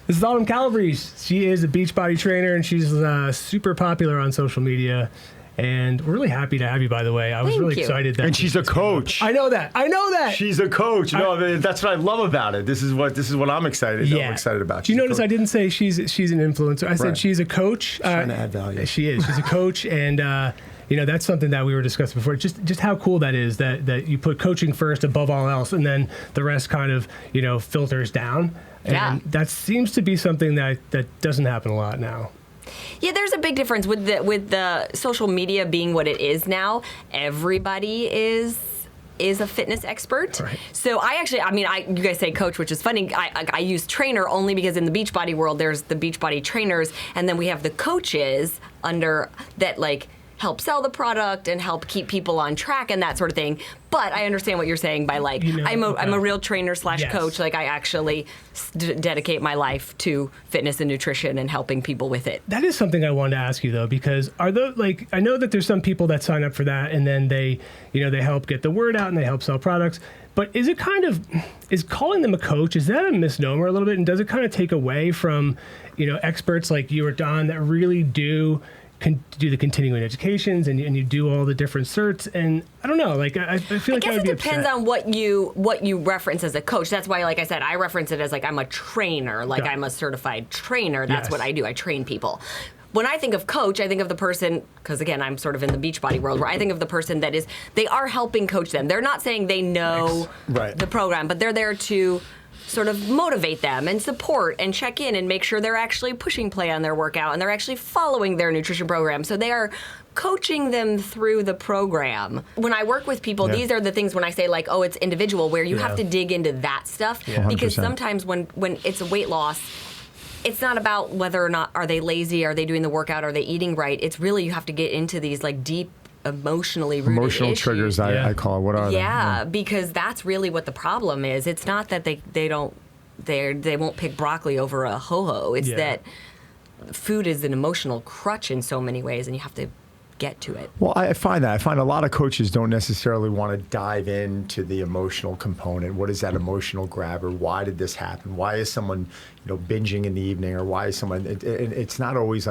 This is Autumn Calabrese. She is a Beachbody trainer, and she's super popular on social media. And we're really happy to have you, by the way. I was really excited. And she's a coach. I know that. She's a coach. No, that's what I love about it. This is what I'm excited. I'm excited about. Do you notice I didn't say she's an influencer? I said she's a coach. Trying to add value. She is. She's a coach, and that's something that we were discussing before. Just how cool that is that you put coaching first above all else, and then the rest kind of filters down. And that seems to be something that doesn't happen a lot now. Yeah, there's a big difference with the social media being what it is now. Everybody is a fitness expert. Right. So you guys say coach, which is funny. I use trainer only because in the Beachbody world, there's the Beachbody trainers, and then we have the coaches under that help sell the product and help keep people on track and that sort of thing. But I understand what you're saying by I'm a real trainer / coach. I actually dedicate my life to fitness and nutrition and helping people with it. That is something I wanted to ask you though, because I know that there's some people that sign up for that and then they help get the word out and they help sell products. But is calling them a coach, is that a misnomer a little bit? And does it kind of take away from, experts like you or Don that really do the continuing educations and you do all the different certs, and I don't know, I feel like I would be upset. It depends on what you reference as a coach. That's why, like I said, I reference it as I'm a trainer, I'm a certified trainer. That's what I do. I train people. When I think of coach, I think of the person, because again, I'm sort of in the Beachbody world, where I think of the person that they are helping coach them. They're not saying they know the program, but they're there to sort of motivate them and support and check in and make sure they're actually pushing play on their workout and they're actually following their nutrition program. So they are coaching them through the program. When I work with people, these are the things when I say it's individual, where you have to dig into that stuff. Yeah. Because sometimes when it's a weight loss, it's not about whether or not are they lazy, are they doing the workout, are they eating right. It's really you have to get into these deep emotional issues. Triggers, I call it. What are they? Yeah, because that's really what the problem is. It's not that they won't pick broccoli over a ho-ho. It's that food is an emotional crutch in so many ways, and you have to get to it. Well, I find a lot of coaches don't necessarily want to dive into the emotional component. What is that emotional grabber? Why did this happen? Why is someone binging in the evening, or why is someone? It's not always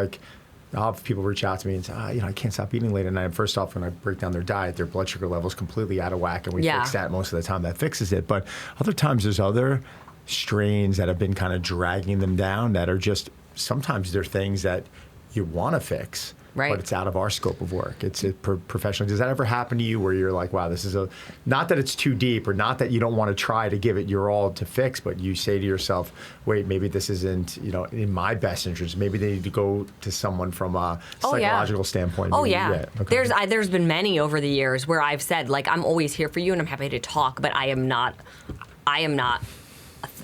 I'll have people reach out to me and say, I can't stop eating late at night. And first off, when I break down their diet, their blood sugar level is completely out of whack, and we fix that most of the time. That fixes it. But other times there's other strains that have been kind of dragging them down that are just, sometimes they're things that you want to fix. Right. But it's out of our scope of work. It's professional. Does that ever happen to you where you're like, wow, this is not that it's too deep, or not that you don't want to try to give it your all to fix, but you say to yourself, wait, maybe this isn't, in my best interest. Maybe they need to go to someone from a psychological standpoint. Oh, yeah. Okay. There's been many over the years where I've said, I'm always here for you and I'm happy to talk, but I am not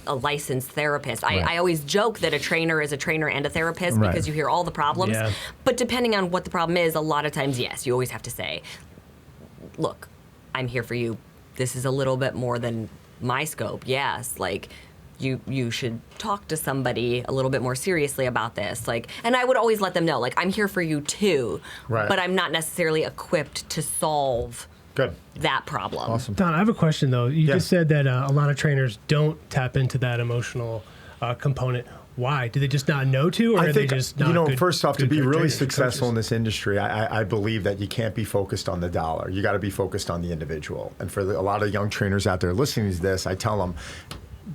a licensed therapist. Right. I always joke that a trainer is a trainer and a therapist because you hear all the problems. Yeah. But depending on what the problem is, a lot of times, yes, you always have to say, look, I'm here for you. This is a little bit more than my scope. Yes, you should talk to somebody a little bit more seriously about this. And I would always let them know, I'm here for you too, but I'm not necessarily equipped to solve that problem. Awesome. Don, I have a question though. You just said that a lot of trainers don't tap into that emotional component. Why? Do they just not know to, or are they just not good? First off, to be really successful coaches? In this industry, I believe that you can't be focused on the dollar. You got to be focused on the individual. And for a lot of young trainers out there listening to this, I tell them,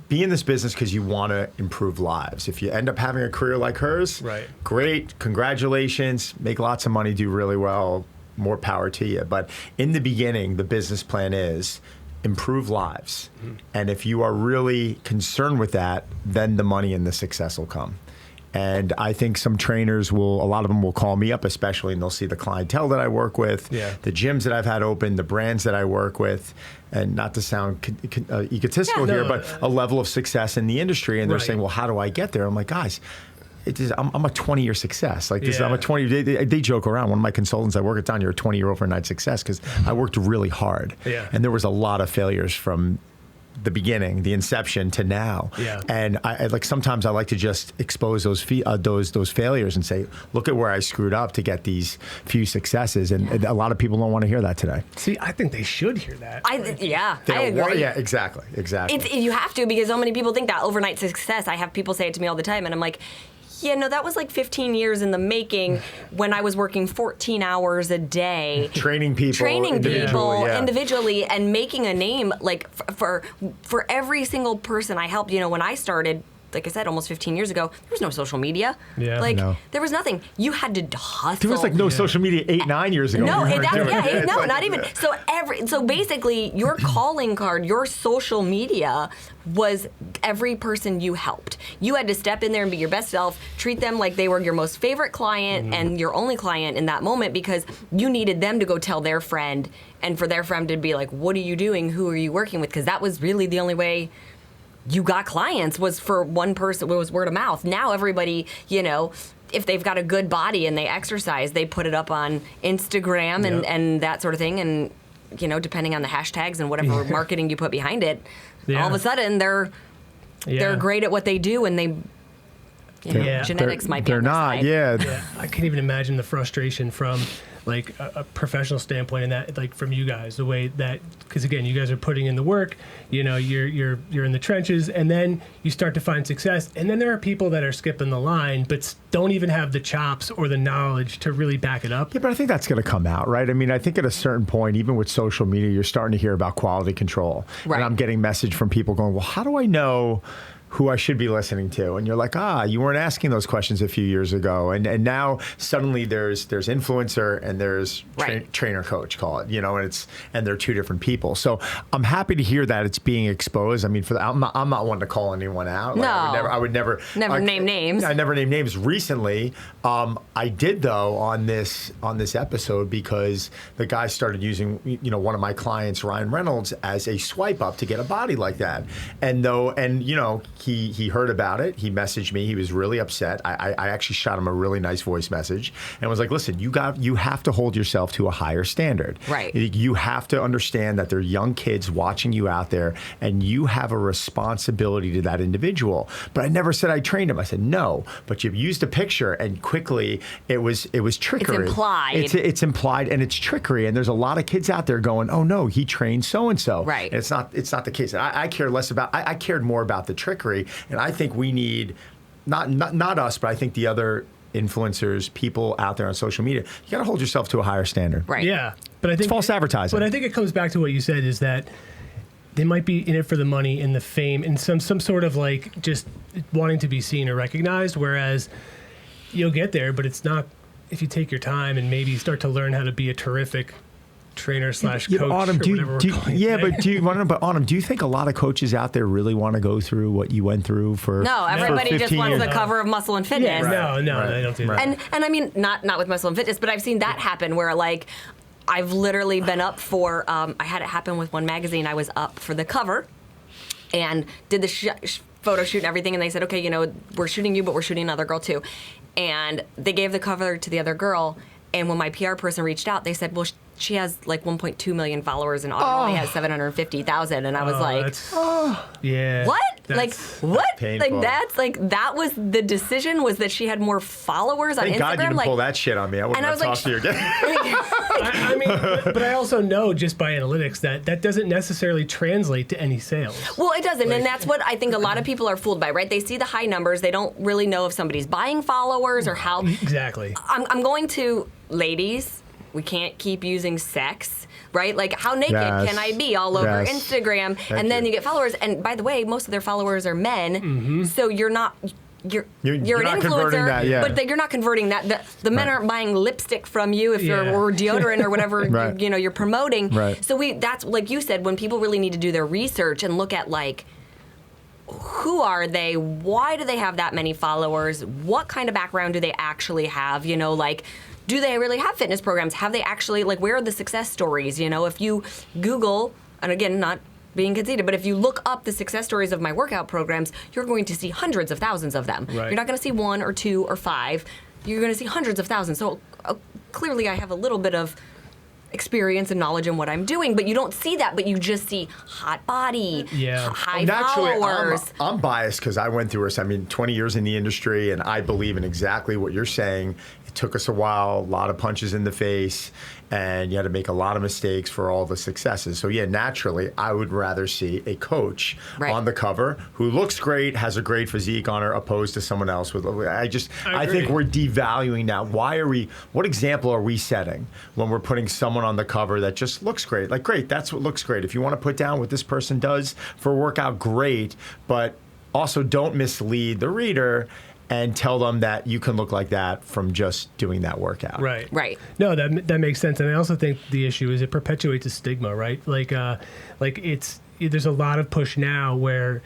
be in this business because you want to improve lives. If you end up having a career like hers, great, congratulations, make lots of money, do really well, more power to you. But in the beginning, the business plan is improve lives. Mm-hmm. And if you are really concerned with that, then the money and the success will come. And I think some trainers a lot of them will call me up, especially, and they'll see the clientele that I work with, the gyms that I've had open, the brands that I work with, and not to sound egotistical here, but a level of success in the industry. And they're saying, well, how do I get there? I'm like, guys, I'm a 20-year success. I'm a 20. They joke around. One of my consultants I work with, Don, you're a 20-year overnight success, because I worked really hard. Yeah. And there was a lot of failures from the beginning, the inception to now. Yeah. And I like sometimes I like to just expose those failures and say, look at where I screwed up to get these few successes. And a lot of people don't want to hear that today. See, I think they should hear that. I agree. Yeah, exactly. You have to, because so many people think that overnight success. I have people say it to me all the time, and I'm like, yeah, no, that was like 15 years in the making when I was working 14 hours a day. Training people individually and making a name, like for every single person I helped. You know, when I started, like I said, almost 15 years ago, there was no social media. Yeah. Like, there was nothing. You had to hustle. There was like no social media 8-9 years ago. Not even. So basically, your calling card, your social media was every person you helped. You had to step in there and be your best self, treat them like they were your most favorite client and your only client in that moment, because you needed them to go tell their friend, and for their friend to be like, what are you doing? Who are you working with? Because that was really the only way you got clients, was for one person, was word of mouth. Now everybody, you know, if they've got a good body and they exercise, they put it up on Instagram and that sort of thing. And, you know, depending on the hashtags and whatever marketing you put behind it, all of a sudden they're great at what they do, and they, genetics might be on their side. I can't even imagine the frustration from like a professional standpoint, and that, like, from you guys, the way that, because again, you guys are putting in the work, you know, you're in the trenches, and then you start to find success, and then there are people that are skipping the line but don't even have the chops or the knowledge to really back it up. Yeah, but I think that's going to come out, right? I mean, I think at a certain point, even with social media, you're starting to hear about quality control. Right. And I'm getting message from people going, well, how do I know who I should be listening to? And you're like, you weren't asking those questions a few years ago. And now suddenly there's influencer and there's trainer coach, call it, you know, and they're two different people. So I'm happy to hear that it's being exposed. I mean, I'm not one to call anyone out. Like, I would never name names. I never name names. Recently, I did though on this episode, because the guy started using, you know, one of my clients, Ryan Reynolds, as a swipe up to get a body like that. And you know, he heard about it. He messaged me. He was really upset. I actually shot him a really nice voice message and was like, listen, you have to hold yourself to a higher standard. Right. You have to understand that there are young kids watching you out there, and you have a responsibility to that individual. But I never said I trained him. I said, no, but you've used a picture, and quickly it was trickery. It's implied. It's implied, and it's trickery. And there's a lot of kids out there going, oh no, he trained so-and-so. Right. And it's not the case. I care less about, I cared more about the trickery. And I think we need, not us, but I think the other influencers, people out there on social media, you got to hold yourself to a higher standard. Right. Yeah. But I think it's false advertising. But I think it comes back to what you said, is that they might be in it for the money and the fame and some sort of like just wanting to be seen or recognized, whereas you'll get there, but it's not if you take your time and maybe start to learn how to be a terrific trainer / coach. Autumn, but Autumn, do you think a lot of coaches out there really want to go through what you went through for? No, everybody just wants the cover of Muscle and Fitness. Yeah, no, they don't do that. And I mean, not with Muscle and Fitness, but I've seen that happen where, like, I've literally been up for. I had it happen with one magazine. I was up for the cover, and did the photo shoot and everything, and they said, okay, you know, we're shooting you, but we're shooting another girl too, and they gave the cover to the other girl. And when my PR person reached out, they said, well, she has like 1.2 million followers and Autumn only has 750,000. And I was yeah. What? Like, what? Painful. Like, that was the decision, was that she had more followers on Instagram. Thank God you didn't pull that shit on me. I wouldn't have talked to you again. I mean, but I also know just by analytics that doesn't necessarily translate to any sales. Well, it doesn't, and that's what I think a lot of people are fooled by, right? They see the high numbers. They don't really know if somebody's buying followers or how. Exactly. I'm going to, ladies, we can't keep using sex, right? Like, how naked can I be all over Instagram? And then you get followers. And by the way, most of their followers are men. So you're not. You're an influencer, but you're not converting that. The men aren't buying lipstick from you or deodorant or whatever you're promoting. Right. So that's, like you said, when people really need to do their research and look at, like, who are they? Why do they have that many followers? What kind of background do they actually have? You know, like, do they really have fitness programs? Have they actually, like, where are the success stories? You know, if you Google, and again, not being conceited, but if you look up the success stories of my workout programs, you're going to see hundreds of thousands of them. Right. You're not going to see 1 or 2 or 5. You're going to see hundreds of thousands. So clearly I have a little bit of experience and knowledge in what I'm doing, but you don't see that, but you just see hot body, high followers. I'm biased because I went through 20 years in the industry, and I believe in exactly what you're saying. It took us a while, a lot of punches in the face, and you had to make a lot of mistakes for all the successes. So yeah, naturally, I would rather see a coach on the cover who looks great, has a great physique on her, opposed to someone else with. I think we're devaluing now. What example are we setting when we're putting someone on the cover that just looks great? Like, great, that's what looks great. If you want to put down what this person does for a workout, great, but also don't mislead the reader and tell them that you can look like that from just doing that workout. Right. No, that makes sense. And I also think the issue is it perpetuates a stigma, right? Like there's a lot of push now where,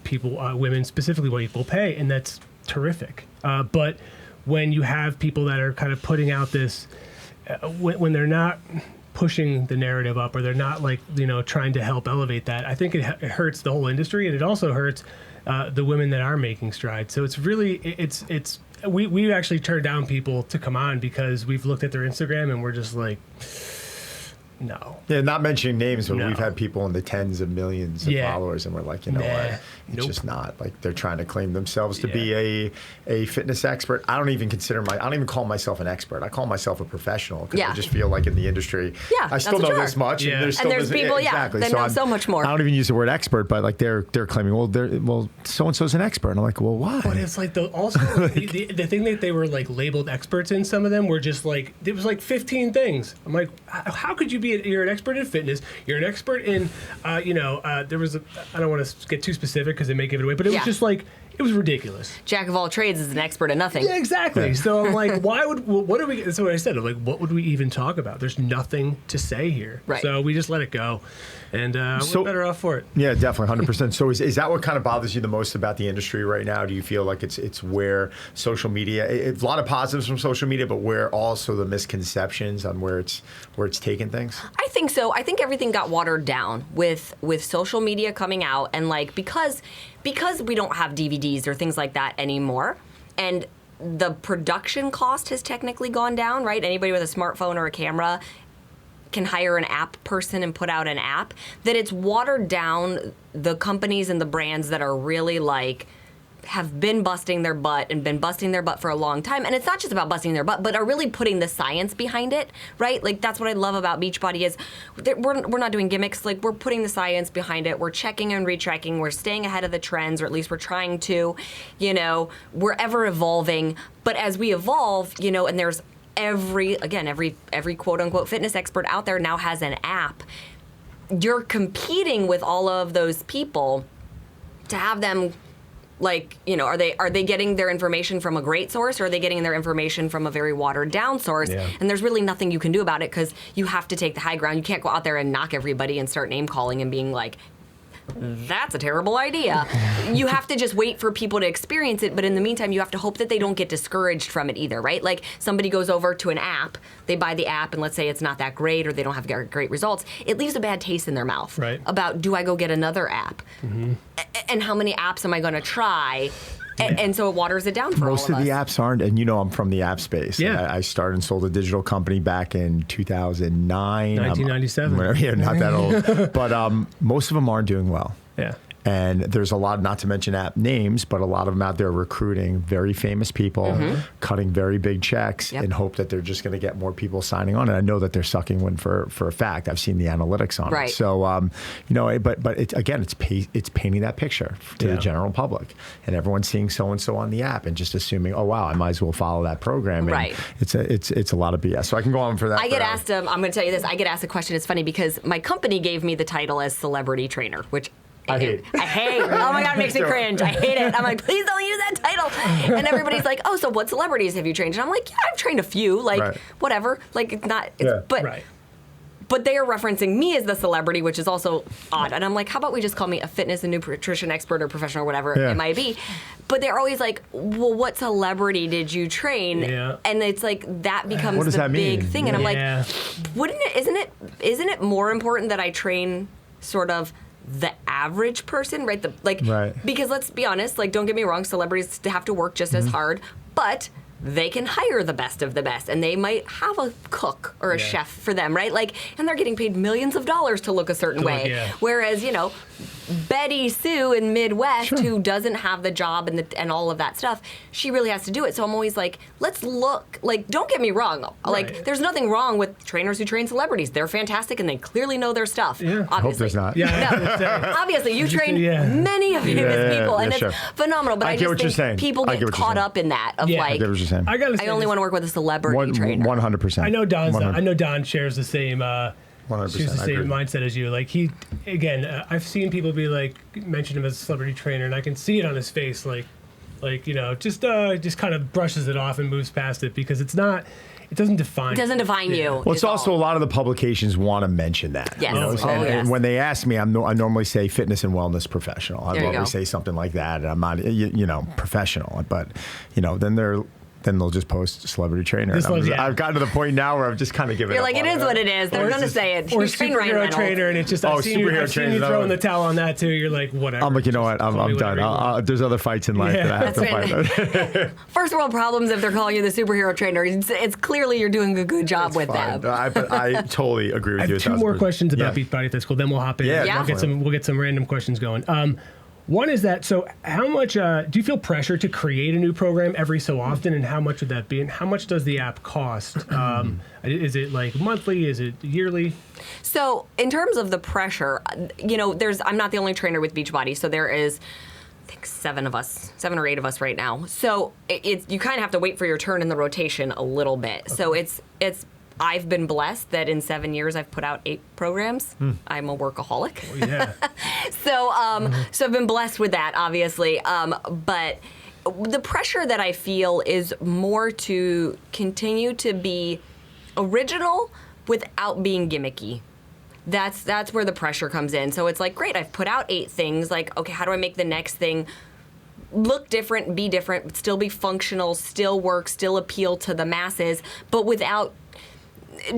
people, women specifically want equal pay, and that's terrific. But when you have people that are kind of putting out this, when they're not pushing the narrative up, or they're not trying to help elevate that, I think it hurts the whole industry, and it also hurts the women that are making strides. So it's really, we actually turned down people to come on because we've looked at their Instagram and we're just like, no. Yeah, not mentioning names, but we've had people in the tens of millions of followers, and we're like, what? It's just not. Like, they're trying to claim themselves to be a fitness expert. I don't even call myself an expert. I call myself a professional, because I just feel like in the industry, I still know this much. Yeah. And there's people, exactly. that know so much more. I don't even use the word expert, but like they're claiming, well, so-and-so's an expert. And I'm like, well, why? But it's like the thing that they were like labeled experts in, some of them were just like, it was like 15 things. I'm like, how could you be, you're an expert in fitness, you're an expert in, there was I don't want to get too specific because they may give it away, but it was just like, it was ridiculous. Jack of all trades is an expert at nothing. Yeah, exactly. Yeah. So I'm like, that's what I said. I'm like, what would we even talk about? There's nothing to say here. Right. So we just let it go. And we're better off for it. Yeah, definitely, 100%. So is that what kind of bothers you the most about the industry right now? Do you feel like it's where social media, a lot of positives from social media, but where also the misconceptions on where it's taken things? I think so. I think everything got watered down with social media coming out, and like because we don't have DVDs or things like that anymore, and the production cost has technically gone down, right? Anybody with a smartphone or a camera can hire an app person and put out an app, that it's watered down the companies and the brands that are really like have been busting their butt for a long time. And it's not just about busting their butt, but are really putting the science behind it, right? Like, that's what I love about Beachbody is we're not doing gimmicks. Like, we're putting the science behind it. We're checking and retracking. We're staying ahead of the trends, or at least we're trying to, we're ever evolving. But as we evolve, and there's every quote unquote fitness expert out there now has an app. You're competing with all of those people to have them, like, are they getting their information from a great source, or are they getting their information from a very watered down source? Yeah. And there's really nothing you can do about it, because you have to take the high ground. You can't go out there and knock everybody and start name calling and being like, that's a terrible idea. You have to just wait for people to experience it, but in the meantime, you have to hope that they don't get discouraged from it either, right? Like, somebody goes over to an app, they buy the app, and let's say it's not that great, or they don't have great results. It leaves a bad taste in their mouth about, do I go get another app? Mm-hmm. And how many apps am I going to try? And so it waters it down for all of us. Most of the apps aren't, and I'm from the app space. Yeah. I started and sold a digital company back in 2009. 1997. Yeah, not that old. But most of them aren't doing well. Yeah. And there's a lot, not to mention app names, but a lot of them out there recruiting very famous people, cutting very big checks in hope that they're just going to get more people signing on. And I know that they're sucking one for a fact. I've seen the analytics on it. So, but it's painting that picture to the general public. And everyone's seeing so-and-so on the app and just assuming, oh, wow, I might as well follow that program. And it's a lot of BS. So I can go on for that. I get asked, I'm going to tell you this, I get asked a question. It's funny because my company gave me the title as celebrity trainer, which I hate. Oh my God, it makes me cringe. I hate it. I'm like, please don't use that title. And everybody's like, oh, so what celebrities have you trained? And I'm like, yeah, I've trained a few. Like, whatever. Like, it's not. But they are referencing me as the celebrity, which is also odd. And I'm like, how about we just call me a fitness and nutrition expert or professional or whatever it might be. But they're always like, well, what celebrity did you train? Yeah. And it's like, that becomes the big thing. And I'm like, isn't it more important that I train sort of the average person, right? Because let's be honest, like, don't get me wrong, celebrities have to work just as hard, but they can hire the best of the best, and they might have a cook or a chef for them, right? Like, and they're getting paid millions of dollars to look a certain way. Whereas, you know, Betty Sue in Midwest, who doesn't have the job and all of that stuff, she really has to do it. So I'm always like, let's look. Like, don't get me wrong. Like, there's nothing wrong with trainers who train celebrities. They're fantastic and they clearly know their stuff. I hope there's not. No, obviously, you train many of famous people, and it's phenomenal. But I just think people get caught up in that of like, I only want to work with a celebrity trainer. 100%. I know Don shares the same. 100%. She's the same mindset as you. Like I've seen people be like, mention him as a celebrity trainer, and I can see it on his face, like you know, just kind of brushes it off and moves past it because it doesn't define. It doesn't define you. Well, it's also a lot of the publications want to mention that. Yes. You know? And when they ask me, I normally say fitness and wellness professional. I always say something like that, and I'm not, you know, professional. But you know, then they'll just post celebrity trainer. I've gotten to the point now where I've just kind of given You're up. Like, it is what it is. They're going to say it. Or superhero trainer, and it's just, I've seen you throwing the towel on that too. You're like, whatever. I'm like, you know what? I'm done. There's other fights in life that I have to fight. First world problems if they're calling you the superhero trainer. It's clearly you're doing a good job with them. I totally agree with you. I have two more questions about Beachbody if that's cool. Then we'll hop in. We'll get some random questions going. One is that, so how much do you feel pressure to create a new program every so often, and how much would that be, and how much does the app cost? Is it like monthly? Is it yearly? So in terms of the pressure, you know, I'm not the only trainer with Beachbody, so there is, I think 7 or 8 of us right now. So you kind of have to wait for your turn in the rotation a little bit. Okay. So it's I've been blessed that in 7 years I've put out 8 programs. I'm a workaholic. Oh, yeah. So I've been blessed with that, obviously. But the pressure that I feel is more to continue to be original without being gimmicky. That's where the pressure comes in. So it's like, great, I've put out 8 things. Like, okay, how do I make the next thing look different, be different, still be functional, still work, still appeal to the masses, but without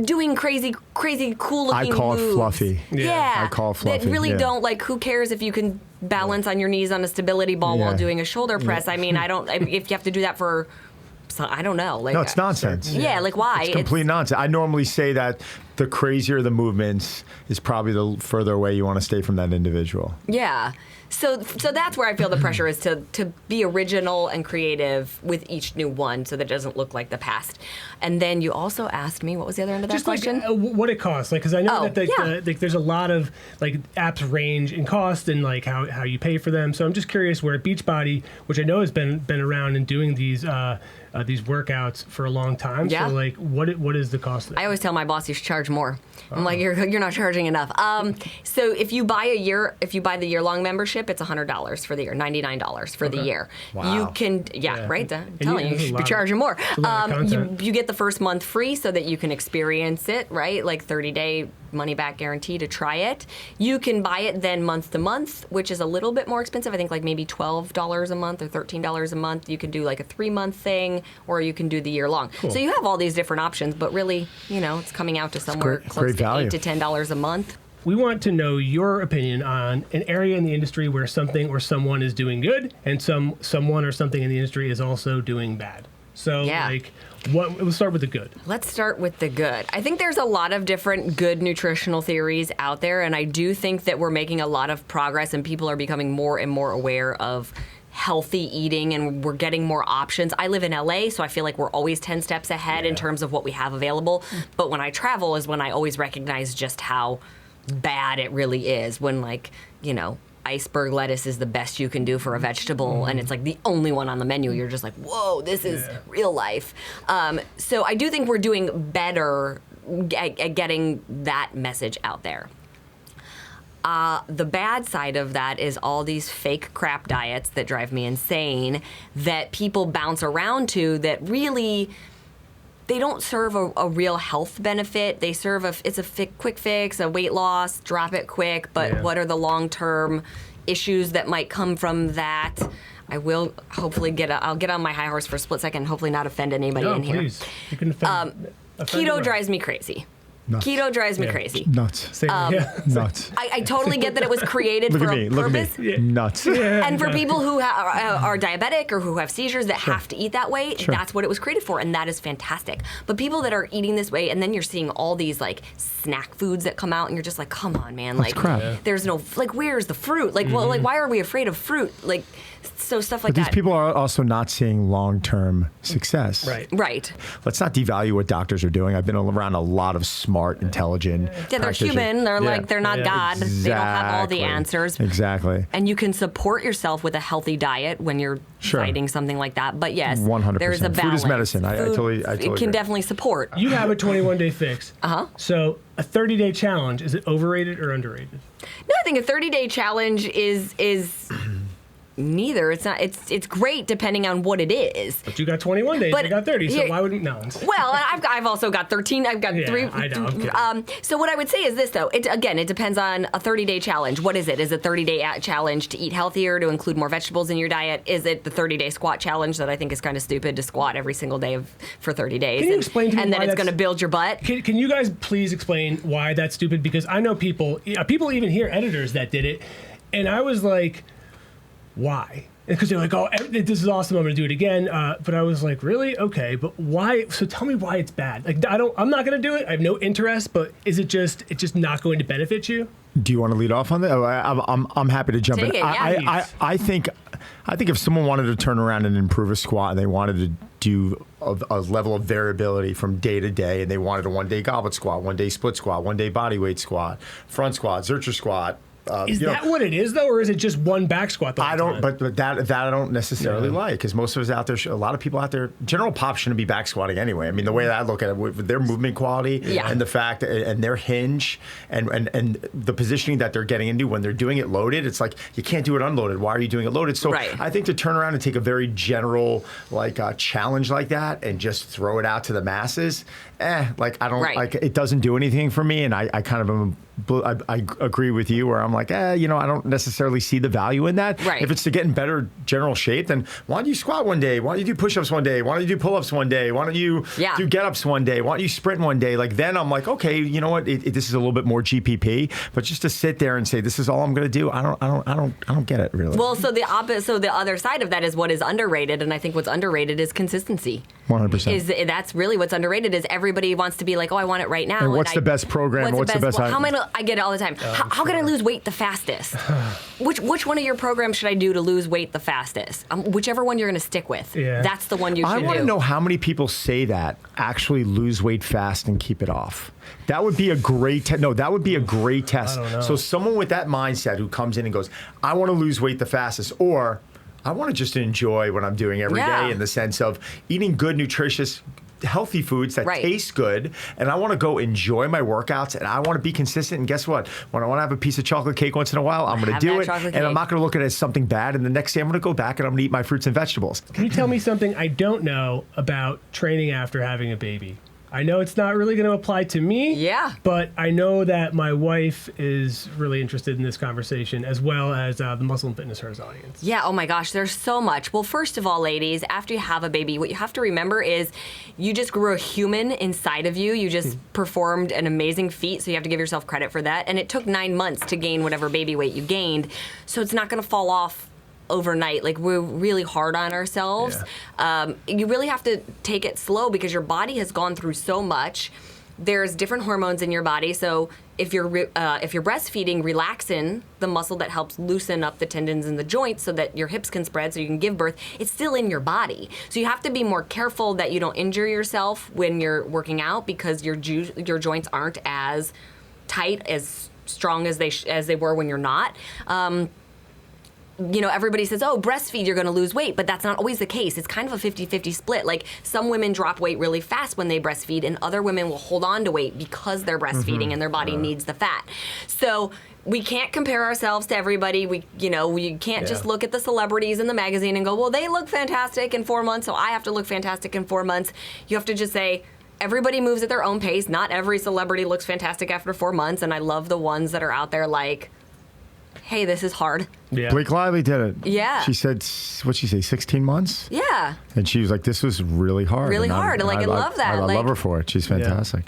doing crazy, cool looking I call moves. It fluffy. Yeah. I call it fluffy. That really don't, like, who cares if you can balance on your knees on a stability ball while doing a shoulder press? I mean, if you have to do that for, I don't know. Like, no, it's nonsense. Yeah, like why? It's complete nonsense. I normally say that the crazier the movements is probably the further away you want to stay from that individual. Yeah. So that's where I feel the pressure is to be original and creative with each new one so that it doesn't look like the past. And then you also asked me, what was the other end of that question? Like, what it costs. Like, because I know that there's a lot of, like, apps range in cost and, like, how you pay for them. So I'm just curious where Beachbody, which I know has been around and doing these workouts for a long time. Yeah. So, like, what is the cost of that? I always tell my boss you should charge more. I'm like, you're not charging enough. So if you buy the year-long membership, it's $100 for the year, $99 for the year. Wow. You can, right? I'm telling you should be charging more. You get the first month free so that you can experience it, right? Like 30-day money-back guarantee to try it. You can buy it then month to month, which is a little bit more expensive. I think like maybe $12 a month or $13 a month. You can do like a 3-month thing, or you can do the year long. Cool. So you have all these different options, but really, you know, it's coming out to somewhere close to $8 to $10 a month. We want to know your opinion on an area in the industry where something or someone is doing good, and someone or something in the industry is also doing bad. So, we'll start with the good. Let's start with the good. I think there's a lot of different good nutritional theories out there, and I do think that we're making a lot of progress, and people are becoming more and more aware of healthy eating, and we're getting more options. I live in LA, so I feel like we're always 10 steps ahead in terms of what we have available. But when I travel is when I always recognize just how bad it really is when, like, you know, iceberg lettuce is the best you can do for a vegetable, and it's like the only one on the menu. You're just like, whoa, this is real life. So I do think we're doing better at getting that message out there. The bad side of that is all these fake crap diets that drive me insane that people bounce around to that really, they don't serve a real health benefit. They serve it's a quick fix, a weight loss, drop it quick, but what are the long-term issues that might come from that? I will hopefully I'll get on my high horse for a split second and hopefully not offend anybody in here. Please. You can offend keto drives me crazy. Nuts. Keto drives me crazy. Nuts. Same, Nuts. I totally get that it was created Look for at me. a Look purpose. at me. Nuts. And for people who are diabetic or who have seizures that have to eat that way, that's what it was created for, and that is fantastic. But people that are eating this way, and then you're seeing all these like snack foods that come out, and you're just like, come on, man, That's like crap. there's no like, where's the fruit? Like, well, like why are we afraid of fruit? Like, so stuff like But these that. people are also not seeing long-term success. Right. Let's not devalue what doctors are doing. I've been around a lot of smart, intelligent. Yeah, they're practitioners. human. They're Yeah. like, they're not God. They don't have all the answers. Exactly. And you can support yourself with a healthy diet when you're fighting something like that. But yes, 100%. there's a balance. Food is medicine. I totally It agree. can definitely support. You have a 21-day fix. So a 30-day challenge, is it overrated or underrated? No, I think a 30-day challenge is neither. It's not. It's great depending on what it is. But you got 21 days. But I got 30. So here- why wouldn't no? Well, I've also got 13. I've got 3. I know. I'm kidding. So what I would say is this, though. It depends on a 30-day challenge. What is it? Is a 30-day challenge to eat healthier, to include more vegetables in your diet? Is it the 30-day squat challenge that I think is kind of stupid to squat every single day for 30 days? Can you explain to me and then why it's that's- going to build your butt? Can you guys please explain why that's stupid? Because I know people even here, editors that did it, and I was like, why? Because they're like, oh, this is awesome, I'm going to do it again. But I was like, really? Okay, but why? So tell me why it's bad. Like, I'm not going to do it. I have no interest. But is it just not going to benefit you? Do you want to lead off on that? Oh, I'm happy to jump Take in. it, yeah. I think if someone wanted to turn around and improve a squat and they wanted to do a level of variability from day to day, and they wanted a 1-day goblet squat, 1-day split squat, 1-day body weight squat, front squat, Zercher squat. Is that what it is, though, or is it just one back squat? I don't, but that I don't necessarily like, because most of us out there, a lot of people out there, general pop shouldn't be back squatting anyway. I mean, the way that I look at it, with their movement quality and the fact and their hinge and the positioning that they're getting into when they're doing it loaded, it's like you can't do it unloaded. Why are you doing it loaded? So I think to turn around and take a very general challenge like that and just throw it out to the masses, I don't like. It doesn't do anything for me, and I kind of I agree with you where I'm like, I don't necessarily see the value in that. Right. If it's to get in better general shape, then why don't you squat one day? Why don't you do push-ups one day? Why don't you do pull-ups one day? Why don't you do get-ups one day? Why don't you sprint one day? Like, then I'm like, okay, you know what? This is a little bit more GPP, but just to sit there and say this is all I'm going to do, I don't get it really. Well, so the other side of that is what is underrated, and I think what's underrated is consistency. 100%. That's really what's underrated. Is everybody wants to be like, oh, I want it right now. And what's the best program? What's the best? I get it all the time. How can I lose weight the fastest? Which one of your programs should I do to lose weight the fastest? Whichever one you're going to stick with. Yeah. That's the one you should do. I want to know how many people say that actually lose weight fast and keep it off. That would be a great that would be a great test. So someone with that mindset who comes in and goes, I want to lose weight the fastest, or I want to just enjoy what I'm doing every day in the sense of eating good, nutritious, healthy foods that taste good, and I want to go enjoy my workouts, and I want to be consistent. And guess what? When I want to have a piece of chocolate cake once in a while, I'm going to do it, and I'm not going to look at it as something bad. And the next day, I'm going to go back and I'm going to eat my fruits and vegetables. Can you tell me something I don't know about training after having a baby? I know it's not really going to apply to me, but I know that my wife is really interested in this conversation, as well as the Muscle and Fitness Hers audience. Yeah, oh my gosh, there's so much. Well, first of all, ladies, after you have a baby, what you have to remember is you just grew a human inside of you. You just performed an amazing feat, so you have to give yourself credit for that. And it took 9 months to gain whatever baby weight you gained, so it's not going to fall off overnight. Like, we're really hard on ourselves. You really have to take it slow because your body has gone through so much. There's different hormones in your body. So if you're breastfeeding, relaxin, the muscle that helps loosen up the tendons and the joints so that your hips can spread so you can give birth, it's still in your body. So you have to be more careful that you don't injure yourself when you're working out, because your joints aren't as tight, as strong as they were when you're not. Everybody says, oh, breastfeed, you're going to lose weight, but that's not always the case. It's kind of a 50-50 split. Like, some women drop weight really fast when they breastfeed, and other women will hold on to weight because they're breastfeeding and their body needs the fat. So we can't compare ourselves to everybody. We can't just look at the celebrities in the magazine and go, well, they look fantastic in 4 months, so I have to look fantastic in 4 months. You have to just say, everybody moves at their own pace. Not every celebrity looks fantastic after 4 months, and I love the ones that are out there like, hey, this is hard. Yeah. Blake Lively did it. Yeah. She said, what'd she say, 16 months? Yeah. And she was like, this was really hard. Really hard. I love that. I love her for it. She's fantastic.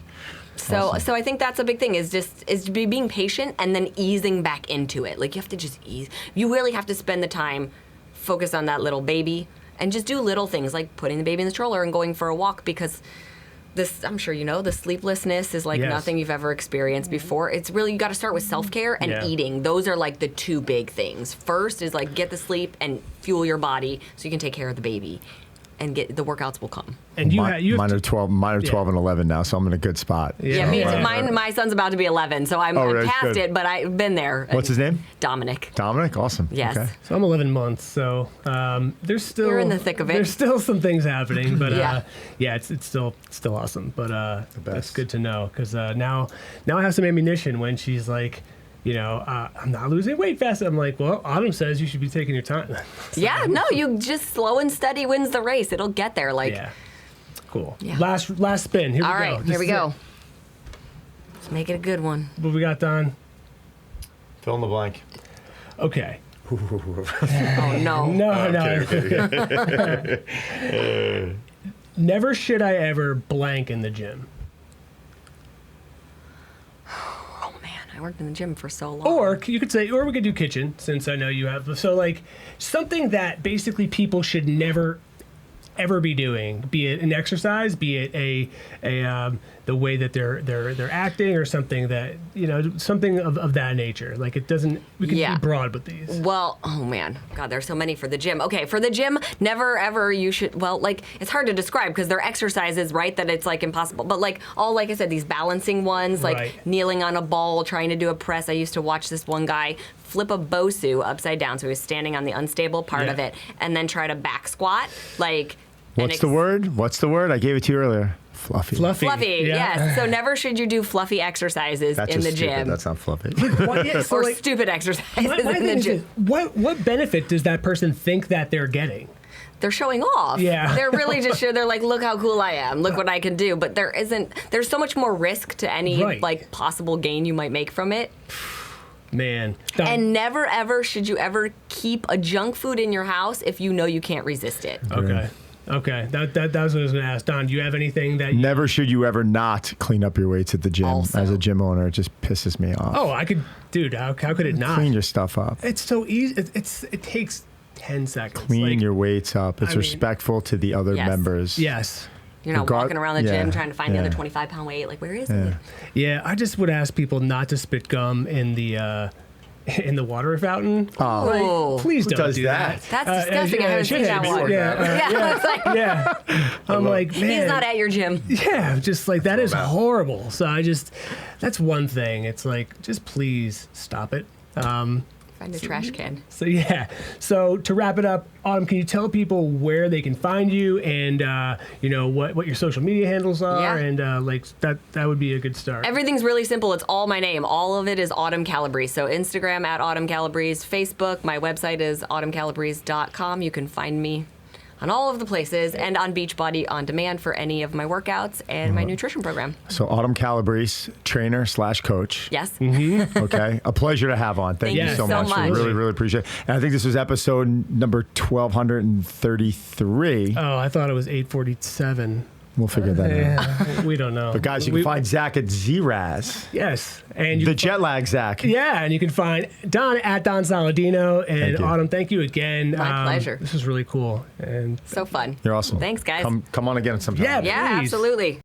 So I think that's a big thing is being patient and then easing back into it. Like you have to just ease. You really have to spend the time, focus on that little baby, and just do little things like putting the baby in the stroller and going for a walk because this, I'm sure you know, the sleeplessness is like nothing you've ever experienced before. It's really, you got to start with self-care and eating. Those are like the two big things. First is like get the sleep and fuel your body so you can take care of the baby. And the workouts will come. And mine are 12 and 11 now, so I'm in a good spot. Yeah, me too. My son's about to be 11, so I'm past it, but I've been there. What's his name? Dominic. Dominic, awesome. Yes. Okay. So I'm 11 months, so there's still you're in the thick of it. There's still some things happening, but it's still awesome. But that's good to know because now I have some ammunition when she's like, I'm not losing weight fast. I'm like, well, Autumn says you should be taking your time. You just slow and steady wins the race. It'll get there. Cool. Yeah. Last spin. Here we go. All right, here we go. Let's make it a good one. What we got, Don? Fill in the blank. Okay. Oh, no. No. Never should I ever blank in the gym. I worked in the gym for so long. Or you could say, or we could do kitchen, since I know you have. So, like, something that basically people should never, ever be doing, be it an exercise, be it the way that they're acting, or something that something of that nature. Like it doesn't. We can be broad with these. Well, oh man, God, there's so many for the gym. Okay, for the gym, never ever you should. Well, like it's hard to describe because they're exercises, right? That it's like impossible. But like like I said, these balancing ones, like kneeling on a ball, trying to do a press. I used to watch this one guy flip a Bosu upside down, so he was standing on the unstable part of it, and then try to back squat, like. What's the word? What's the word? I gave it to you earlier. Fluffy. Fluffy, yes. So never should you do fluffy exercises in the gym. That's not fluffy. Or stupid exercises in the gym. What benefit does that person think that they're getting? They're showing off. Yeah. They're really just they're like, look how cool I am. Look what I can do. But there's so much more risk to any like possible gain you might make from it. Man. And never ever should you ever keep a junk food in your house if you know you can't resist it. Okay, that was what I was going to ask. Don, do you have anything that... Never should you ever not clean up your weights at the gym. Also. As a gym owner, it just pisses me off. Oh, I could... Dude, how could it not? Clean your stuff up. It's so easy. It takes 10 seconds. Clean your weights up. It's respectful to the other members. Yes. You're not walking around the gym trying to find the other 25-pound weight. Like, where is it? Yeah, I just would ask people not to spit gum in the water fountain. Oh, please don't do that. That's disgusting. I haven't seen that one. I'm like, man, he's not at your gym. Yeah, just like that is horrible. So that's one thing. It's like, just please stop it. Find a trash can. So to wrap it up, Autumn, can you tell people where they can find you and what your social media handles are and like that would be a good start. Everything's really simple. It's all my name. All of it is Autumn Calabrese. So Instagram at Autumn Calabrese, Facebook. My website is autumncalabrese.com. You can find me on all of the places and on Beachbody On Demand for any of my workouts and my nutrition program. So Autumn Calabrese, trainer/coach. Yes. Mm-hmm. Okay. A pleasure to have on. Thank you so much. Really, really appreciate it. And I think this was episode number 1233. Oh, I thought it was 847. We'll figure that out. We don't know. But guys, you can find Zach at Zraz. Yes. And the jet lag Zach. Yeah, and you can find Don at Don Saladino. And Autumn, thank you again. My pleasure. This was really cool. And so fun. You're awesome. Thanks, guys. Come on again sometime. Yeah, absolutely.